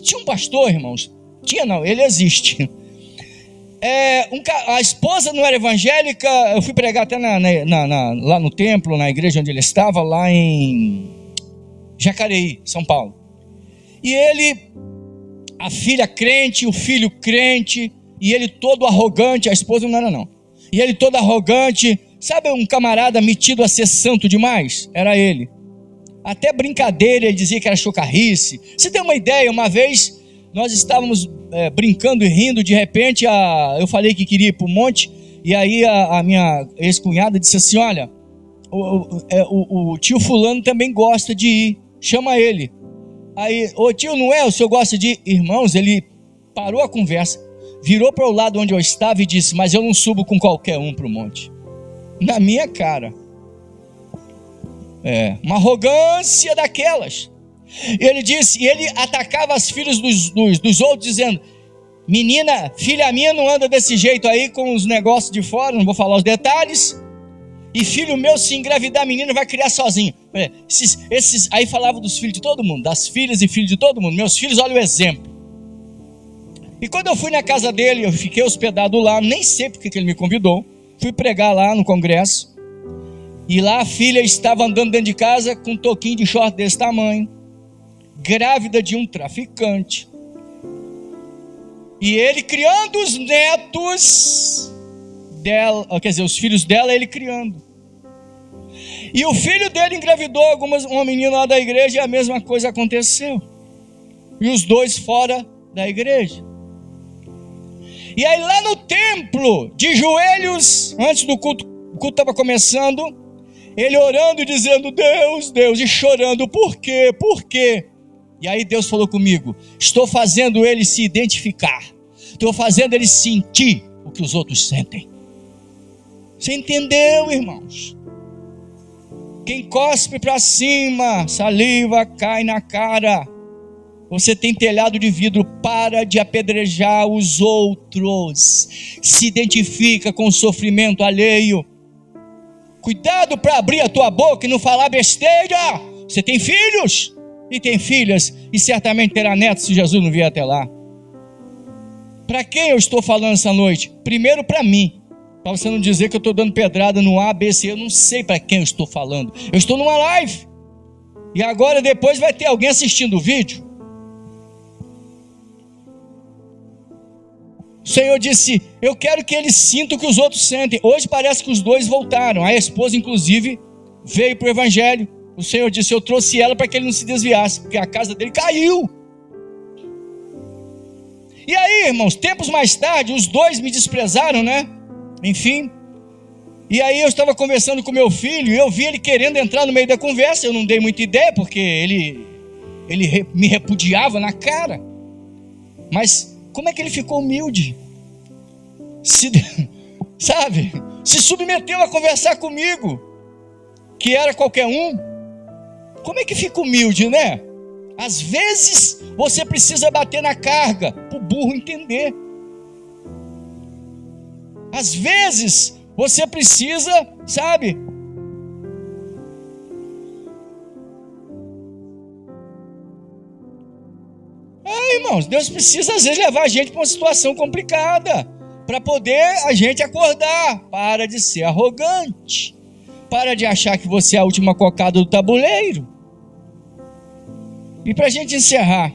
tinha um pastor, irmãos. Tinha não, ele existe. A esposa não era evangélica. Eu fui pregar até lá no templo, na igreja onde ele estava, lá em Jacareí, São Paulo. E a filha crente, o filho crente, e ele todo arrogante. A esposa não era não. E ele todo arrogante. Sabe um camarada metido a ser santo demais? Era ele. Até brincadeira ele dizia que era chocarrice. Você tem uma ideia? Uma vez nós estávamos brincando e rindo, de repente eu falei que queria ir para o monte, e aí a minha ex-cunhada disse assim: olha, o tio fulano também gosta de ir, chama ele. Aí, ô tio, não é? O senhor gosta de ir? Irmãos, ele parou a conversa, virou para o lado onde eu estava e disse: mas eu não subo com qualquer um para o monte. Na minha cara. Uma arrogância daquelas. Ele disse, e ele atacava as filhas dos outros, dizendo: menina, filha minha não anda desse jeito aí com os negócios de fora, não vou falar os detalhes. E filho meu, se engravidar menina, vai criar sozinho. Aí falava dos filhos de todo mundo, das filhas e filhos de todo mundo. Meus filhos, olha o exemplo. E quando eu fui na casa dele, eu fiquei hospedado lá, nem sei porque que ele me convidou. Fui pregar lá no congresso. E lá a filha estava andando dentro de casa com um toquinho de short desse tamanho, grávida de um traficante. E ele criando os netos dela, quer dizer, os filhos dela, ele criando. E o filho dele engravidou uma menina lá da igreja, e a mesma coisa aconteceu. E os dois fora da igreja. E aí lá no templo, de joelhos, antes do culto, o culto estava começando, ele orando e dizendo: Deus, Deus, e chorando: por quê? Por quê? E aí Deus falou comigo: estou fazendo ele se identificar, estou fazendo ele sentir o que os outros sentem. Você entendeu, irmãos? Quem cospe para cima, saliva cai na cara. Você tem telhado de vidro, para de apedrejar os outros. Se identifica com o sofrimento alheio. Cuidado para abrir a tua boca e não falar besteira. Você tem filhos e tem filhas, e certamente terá netos se Jesus não vier até lá. Para quem eu estou falando essa noite? Primeiro para mim, para você não dizer que eu estou dando pedrada no A, B, C. Eu não sei para quem eu estou falando. Eu estou numa live, e agora depois vai ter alguém assistindo o vídeo. O Senhor disse: eu quero que eles sintam o que os outros sentem. Hoje parece que os dois voltaram. A esposa inclusive veio para o evangelho. O Senhor disse: eu trouxe ela para que ele não se desviasse, porque a casa dele caiu. E aí, irmãos, tempos mais tarde, os dois me desprezaram, né? Enfim. E aí eu estava conversando com meu filho, e eu vi ele querendo entrar no meio da conversa. Eu não dei muita ideia, porque ele me repudiava na cara. Mas como é que ele ficou humilde? Sabe? Se submeteu a conversar comigo, que era qualquer um. Como é que fica humilde, né? Às vezes você precisa bater na carga para o burro entender. Às vezes você precisa, sabe? Irmãos, Deus precisa às vezes levar a gente para uma situação complicada, para poder a gente acordar. Para de ser arrogante. Para de achar que você é a última cocada do tabuleiro. E para a gente encerrar,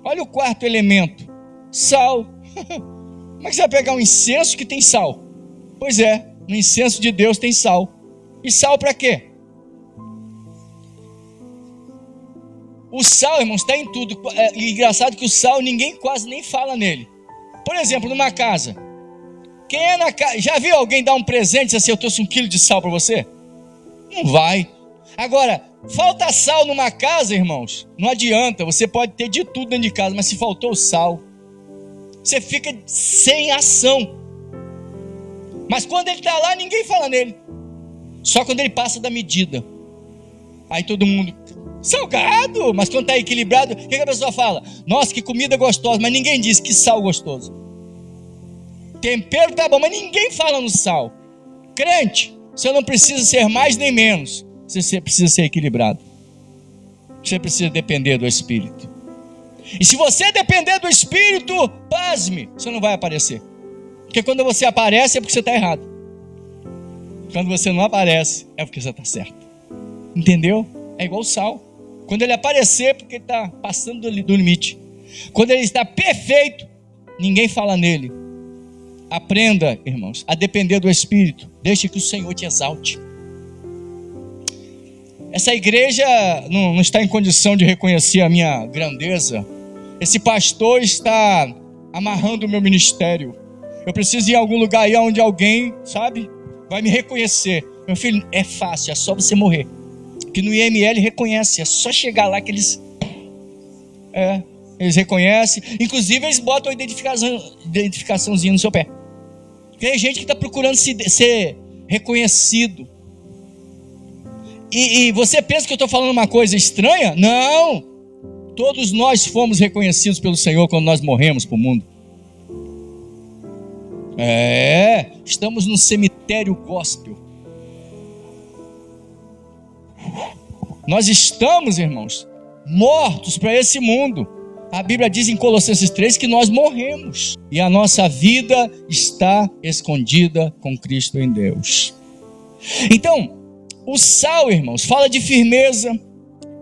olha o quarto elemento: sal. Como é que você vai pegar um incenso que tem sal? Pois é, no incenso de Deus tem sal. E sal para quê? O sal, irmãos, está em tudo. É engraçado que o sal, ninguém quase nem fala nele. Por exemplo, numa casa. Quem é na casa? Já viu alguém dar um presente assim, eu trouxe 1 quilo de sal para você? Não vai. Agora, falta sal numa casa, irmãos, não adianta. Você pode ter de tudo dentro de casa, mas se faltou o sal, você fica sem ação. Mas quando ele está lá, ninguém fala nele. Só quando ele passa da medida. Aí todo mundo, salgado. Mas quando está equilibrado, o que a pessoa fala? Nossa, que comida gostosa. Mas ninguém diz que sal gostoso. Tempero tá bom, mas ninguém fala no sal. Crente, você não precisa ser mais nem menos. Você precisa ser equilibrado. Você precisa depender do Espírito. E se você depender do Espírito, pasme, você não vai aparecer. Porque quando você aparece é porque você está errado. Quando você não aparece é porque você está certo. Entendeu? É igual o sal. Quando ele aparecer é porque ele está passando do limite. Quando ele está perfeito, ninguém fala nele. Aprenda, irmãos, a depender do Espírito. Deixe que o Senhor te exalte. Essa igreja não está em condição de reconhecer a minha grandeza. Esse pastor está amarrando o meu ministério. Eu preciso ir em algum lugar aí onde alguém, sabe, vai me reconhecer. Meu filho, é fácil, é só você morrer. Que no IML reconhece, é só chegar lá que eles reconhecem. Inclusive eles botam a identificaçãozinha no seu pé. Tem gente que está procurando ser reconhecido. E você pensa que eu estou falando uma coisa estranha? Não! Todos nós fomos reconhecidos pelo Senhor quando nós morremos para o mundo. Estamos num cemitério gospel. Nós estamos, irmãos, mortos para esse mundo. A Bíblia diz em Colossenses 3 que nós morremos. E a nossa vida está escondida com Cristo em Deus. Então, o sal, irmãos, fala de firmeza,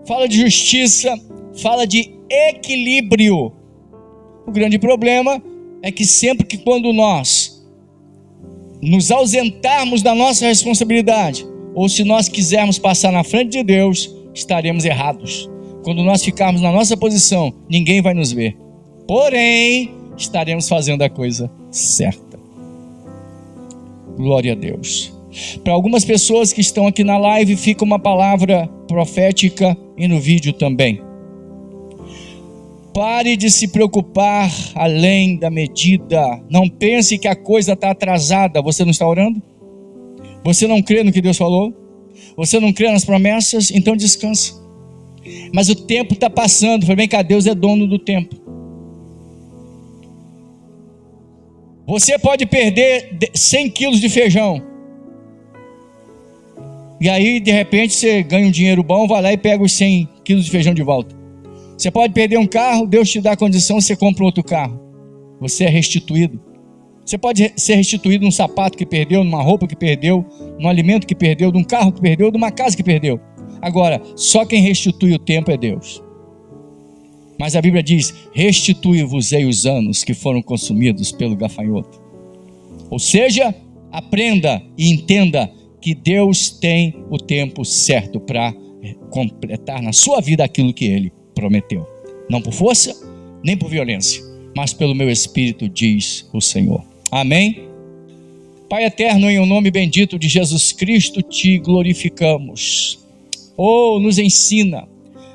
fala de justiça, fala de equilíbrio. O grande problema é que sempre que quando nós nos ausentarmos da nossa responsabilidade, ou se nós quisermos passar na frente de Deus, estaremos errados. Quando nós ficarmos na nossa posição, ninguém vai nos ver. Porém, estaremos fazendo a coisa certa. Glória a Deus. Para algumas pessoas que estão aqui na live, fica uma palavra profética e no vídeo também. Pare de se preocupar além da medida. Não pense que a coisa está atrasada. Você não está orando? Você não crê no que Deus falou? Você não crê nas promessas? Então descansa. Mas o tempo está passando. Falei, vem cá, Deus é dono do tempo. Você pode perder 100 quilos de feijão. E aí, de repente, você ganha um dinheiro bom, vai lá e pega os 100 quilos de feijão de volta. Você pode perder um carro, Deus te dá a condição, você compra outro carro. Você é restituído. Você pode ser restituído num sapato que perdeu, numa roupa que perdeu, num alimento que perdeu, num carro que perdeu, numa casa que perdeu. Agora, só quem restitui o tempo é Deus. Mas a Bíblia diz, restitui-vos-ei os anos que foram consumidos pelo gafanhoto. Ou seja, aprenda e entenda que Deus tem o tempo certo para completar na sua vida aquilo que Ele prometeu. Não por força, nem por violência, mas pelo meu Espírito, diz o Senhor. Amém? Pai eterno, em o nome bendito de Jesus Cristo, te glorificamos. Nos ensina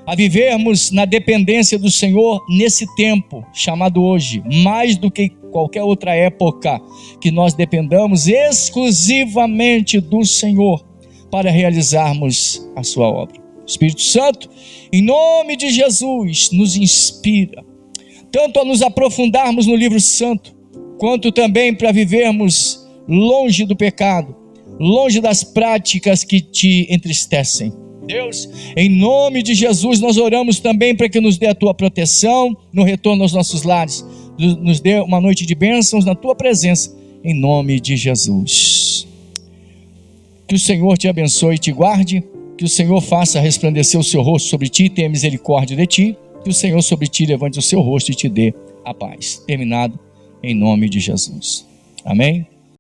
a vivermos na dependência do Senhor nesse tempo chamado hoje, mais do que qualquer outra época, que nós dependamos exclusivamente do Senhor para realizarmos a sua obra. Espírito Santo, em nome de Jesus, nos inspira, tanto a nos aprofundarmos no livro santo, quanto também para vivermos longe do pecado, longe das práticas que te entristecem. Deus, em nome de Jesus, nós oramos também para que nos dê a tua proteção no retorno aos nossos lares, nos dê uma noite de bênçãos na tua presença, em nome de Jesus. Que o Senhor te abençoe e te guarde, que o Senhor faça resplandecer o seu rosto sobre ti e tenha misericórdia de ti, que o Senhor sobre ti levante o seu rosto e te dê a paz. Terminado em nome de Jesus. Amém?